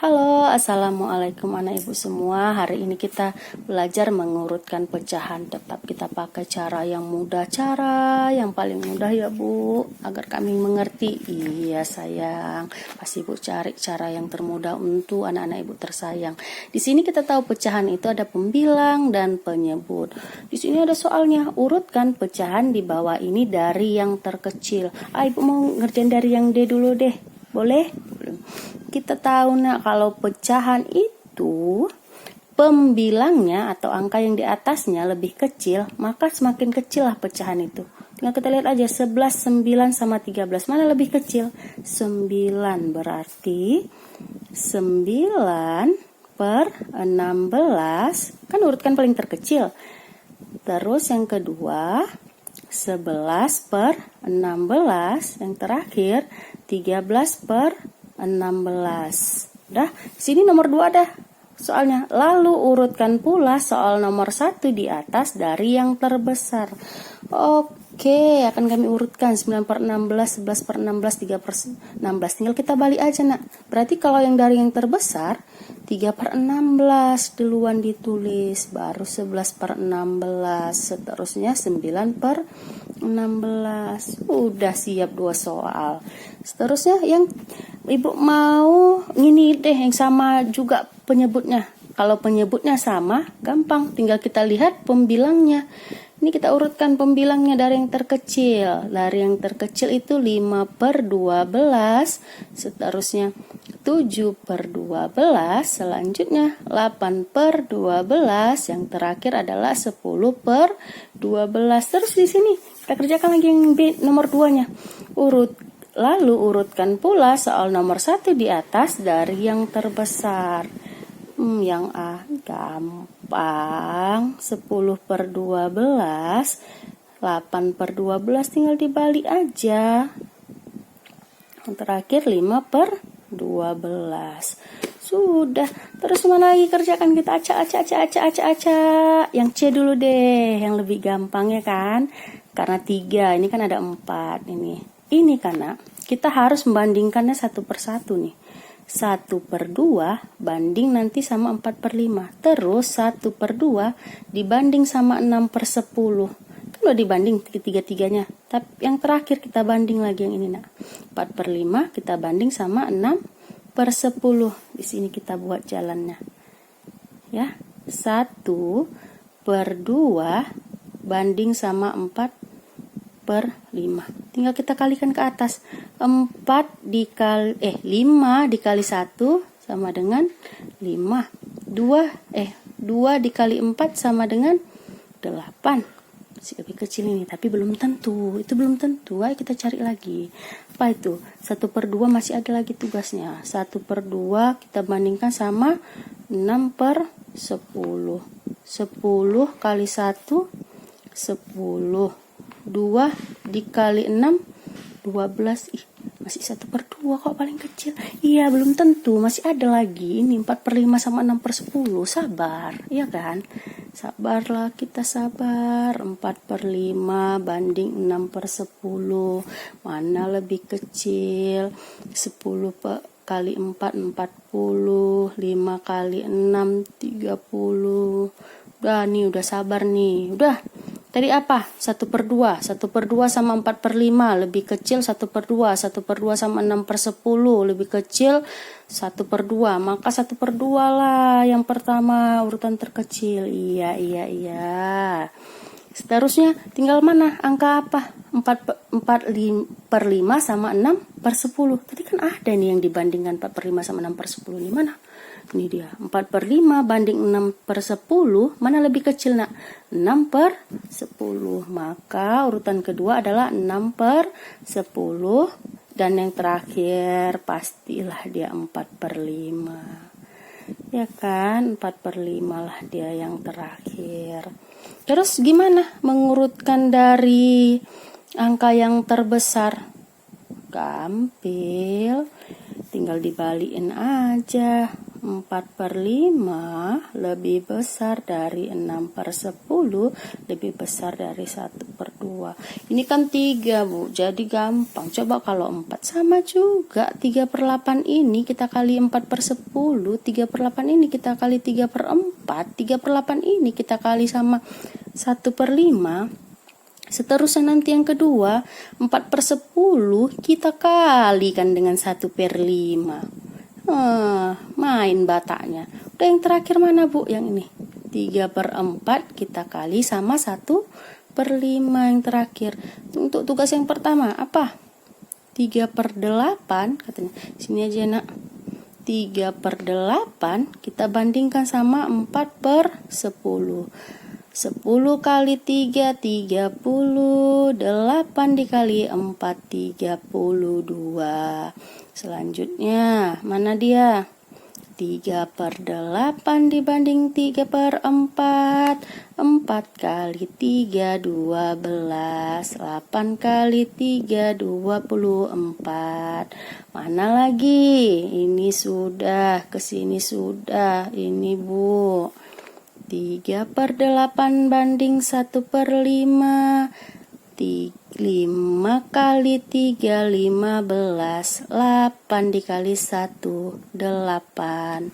Halo, assalamualaikum anak ibu semua. Hari ini kita belajar mengurutkan pecahan. Tetap kita pakai cara yang mudah, cara yang paling mudah ya bu, agar kami mengerti. Iya sayang, pasti ibu cari cara yang termudah untuk anak-anak ibu tersayang. Di sini kita tahu pecahan itu ada pembilang dan penyebut. Di sini ada soalnya, urutkan pecahan di bawah ini dari yang terkecil. Ibu mau ngerjain dari yang D dulu deh, boleh? Kita tahu nak, kalau pecahan itu pembilangnya atau angka yang di atasnya lebih kecil, maka semakin kecil lah pecahan itu. Tinggal kita lihat aja, 11, 9 sama 13, mana lebih kecil? 9, berarti 9 per 16, kan urutkan paling terkecil. Terus yang kedua 11 per 16, yang terakhir 13 per 16. Udah, sini nomor 2 dah soalnya. Lalu urutkan pula soal nomor 1 di atas dari yang terbesar. Oke, akan kami urutkan 9 per 16, 11 per 16, 3 per 16. Tinggal kita balik aja nak. Berarti kalau yang dari yang terbesar 3 per 16 duluan ditulis, baru 11 per 16, seterusnya 9 per 16. Udah siap 2 soal. Seterusnya yang ibu mau ini deh, yang sama juga penyebutnya. Kalau penyebutnya sama, gampang, tinggal kita lihat pembilangnya. Ini kita urutkan pembilangnya dari yang terkecil. Dari yang terkecil itu 5 per 12, seterusnya 7 per 12, selanjutnya 8 per 12, yang terakhir adalah 10 per 12. Terus di sini kita kerjakan lagi yang B, nomor 2-nya. Lalu urutkan pula soal nomor 1 di atas dari yang terbesar. Yang A gampang, 10 per 12, 8 per 12 tinggal dibalik aja. Yang terakhir 5 per 12. Sudah. Terus mana lagi kerjakan, kita acak. Yang C dulu deh, yang lebih gampang ya kan. Karena 3, ini kan ada 4 ini. Ini karena kita harus membandingkannya 1 per 1 nih. 1 per 2 banding nanti sama 4 per 5. Terus 1 per 2 dibanding sama 6 per 10. Kan udah dibanding tiga-tiganya. Tapi yang terakhir kita banding lagi yang ini nak. 4 per 5 kita banding sama 6 per 10. Di sini kita buat jalannya. Ya, 1 per 2 banding sama 4 per 5. Tinggal kita kalikan ke atas. 5 dikali 1 sama dengan 5. 2 dikali 4 sama dengan 8. Masih lebih kecil ini, tapi belum tentu. Itu belum tentu. Ayo kita cari lagi. Apa itu? 1 per 2 masih ada lagi tugasnya. 1 per 2 kita bandingkan sama 6 per 10. 10 kali 1, 10. 2 dikali 6, 12. Masih 1 per 2 kok paling kecil. Iya, belum tentu, masih ada lagi. Ini 4 per 5 sama 6 per 10. Sabar, iya kan? Sabarlah, kita sabar. 4 per 5 banding 6 per 10. Mana lebih kecil? 10 kali 4, 40. 5 kali 6, 30. Udah nih, udah sabar nih. Udah. Tadi apa? 1 per 2. 1 per 2 sama 4 per 5. Lebih kecil 1 per 2. 1 per 2 sama 6 per 10. Lebih kecil 1 per 2. Maka 1 per 2 lah yang pertama, urutan terkecil. Iya. Seterusnya tinggal mana? Angka apa? 4 per 5 sama 6 per 10. Tadi kan ada nih yang dibandingkan 4 per 5 sama 6 per 10. Ini mana? Ini dia, 4 per 5 banding 6 per 10, mana lebih kecil nak? 6 per 10. Maka urutan kedua adalah 6 per 10. Dan yang terakhir pastilah dia 4 per 5. Ya kan, 4 per 5 lah dia yang terakhir. Terus gimana mengurutkan dari angka yang terbesar? Gampil, tinggal dibalikin aja. 4 per 5 lebih besar dari 6 per 10, lebih besar dari 1 per 2. Ini kan 3 Bu, jadi gampang. Coba kalau 4 sama juga. 3/8 ini kita kali 4/10. 3/8 ini kita kali 3/4. 3/8 ini kita kali sama 1/5. Seterusnya nanti yang kedua, 4/10 kita kalikan dengan 1/5. Main bataknya. Udah, yang terakhir mana Bu? Yang ini. 3/4 kita kali sama 1/5 yang terakhir. Untuk tugas yang pertama apa? 3/8 katanya. Sini aja nak. 3/8 kita bandingkan sama 4/10. 10 kali 3, 30. 8 dikali 4, 32. Selanjutnya, mana dia? 3/8 dibanding 3/4. 4 kali 3, 12. 8 kali 3, 24. Mana lagi? Ini sudah, kesini sudah. Ini Bu. 3/8 banding 1/5. 5 kali 3, 15. 8 dikali 1, 8.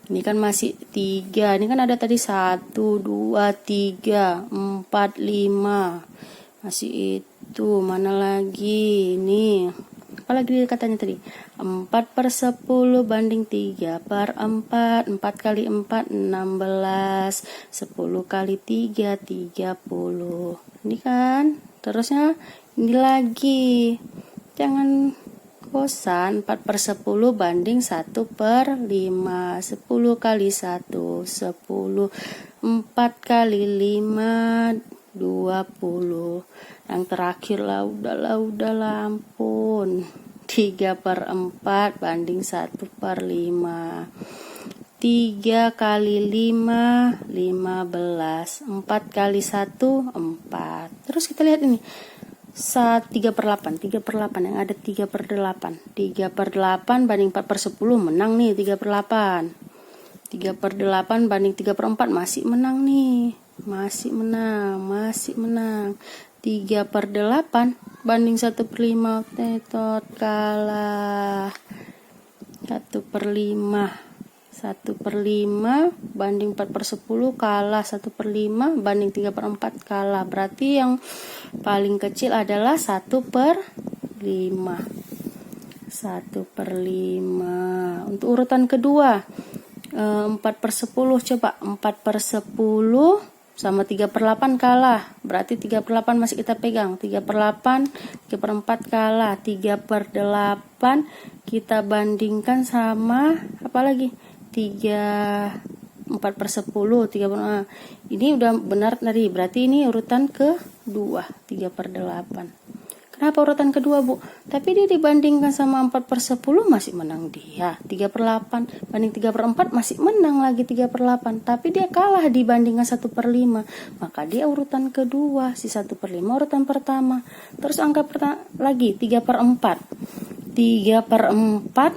Ini kan masih 3. Ini kan ada tadi 1, 2, 3, 4, 5. Masih itu. Mana lagi? Ini. Apa lagi katanya tadi? 4/10 banding 3/4. 4 kali 4, 16. 10 kali 3, 30. Ini kan. Terusnya ini lagi. Jangan bosan. 4/10 banding 1/5. 10 kali 1, 10. 4 kali 5, 20. Yang terakhir lah, udahlah, ampun. 3/4 banding 1/5. 3 kali 5, 15. 4 kali 1, 4. Terus kita lihat ini. 3/8 yang ada 3/8. 3/8 banding 4/10 menang nih 3/8. 3/8 banding 3/4 masih menang nih. Masih menang. 3/8 banding 1/5 tetot kalah. 1/5. 1/5 banding 4/10 kalah. 1/5 banding 3/4 kalah. Berarti yang paling kecil adalah 1/5. 1/5. Untuk urutan kedua 4/10 coba. 4/10 sama 3/8 kalah. Berarti 3/8 masih kita pegang. 3/8, 3/4 kalah. 3/8 kita bandingkan sama apa lagi? 4/10. Ini udah benar tadi. Berarti ini urutan kedua. 3/8. Kenapa urutan kedua Bu? Tapi dia dibandingkan sama 4/10 masih menang dia. 3/8 banding 3/4 masih menang lagi 3/8. Tapi dia kalah dibandingkan 1/5. Maka dia urutan kedua. Si 1/5 urutan pertama. Terus angka lagi 3/4. 3/4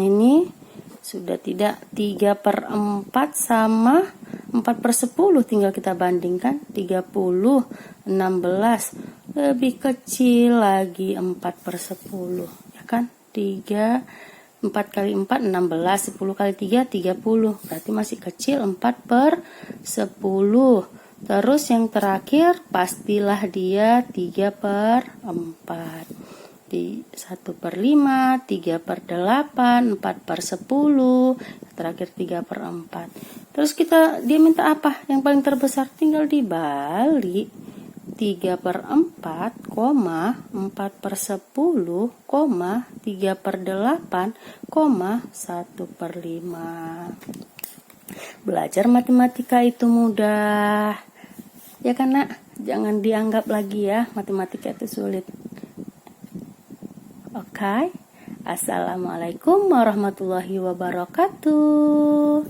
ini sudah tidak. 3/4 sama 4/10 tinggal kita bandingkan. 30, 16. Lebih kecil lagi 4/10, ya kan? 4 kali 4, 16. 10 kali 3, 30. Berarti masih kecil 4/10. Terus yang terakhir pastilah dia 3/4. 1/5, 3/8, 4/10, terakhir 3/4. Terus dia minta apa? Yang paling terbesar tinggal dibalik. 3/4, 4/10, 3/8, 1/5. Belajar matematika itu mudah. Ya kan nak? Jangan dianggap lagi ya matematika itu sulit. Oke. Assalamualaikum warahmatullahi wabarakatuh.